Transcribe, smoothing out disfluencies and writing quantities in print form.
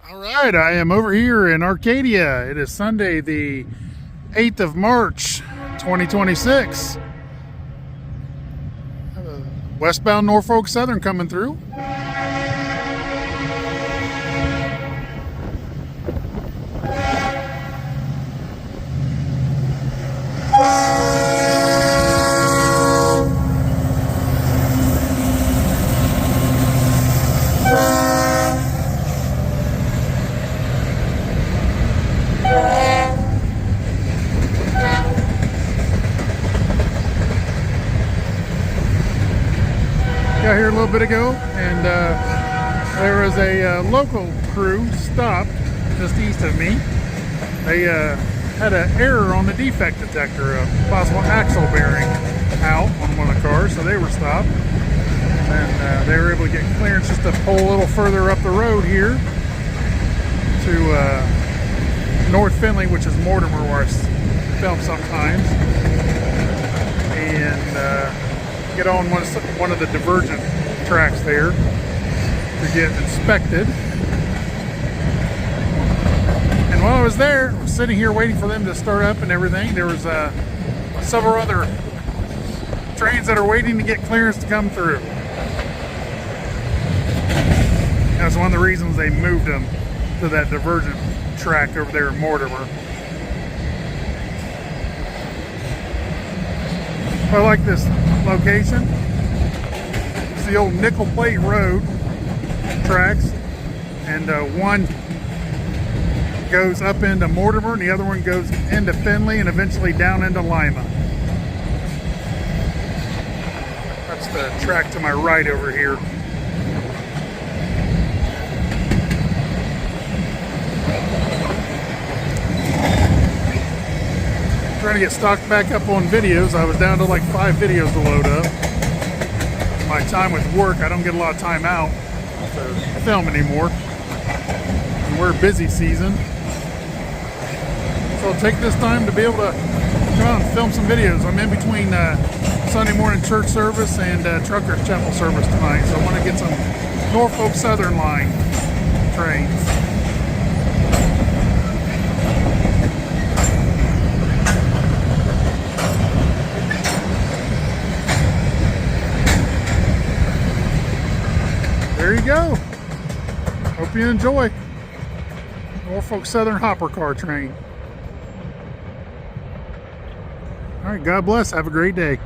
All right, I am over here in Arcadia. It is Sunday, the 8th of March, 2026. Westbound Norfolk Southern coming through. Got here a little bit ago, and there was a local crew stopped just east of me. They had an error on the defect detector, a possible axle bearing out on one of the cars, so they were stopped. And they were able to get clearance just to pull a little further up the road here to North Findlay, which is Mortimer, where I film sometimes, and get on one of the divergent tracks there to get inspected. And while I was there, I was sitting here waiting for them to start up and everything. There was several other trains that are waiting to get clearance to come through. That's one of the reasons they moved them to that divergent track over there in Mortimer. I like this location. It's the old nickel plate road tracks, and one goes up into Mortimer and the other one goes into Findlay and eventually down into Lima. That's the track to my right over here. Trying to get stocked back up on videos. I was down to like 5 videos to load up. My time with work, I don't get a lot of time out to film anymore. And we're busy season. So I'll take this time to be able to come out and film some videos. I'm in between Sunday morning church service and Truckers Chapel service tonight. So I want to get some Norfolk Southern line trains. There you go. Hope you enjoy. Norfolk Southern hopper car train. All right, God bless. Have a great day.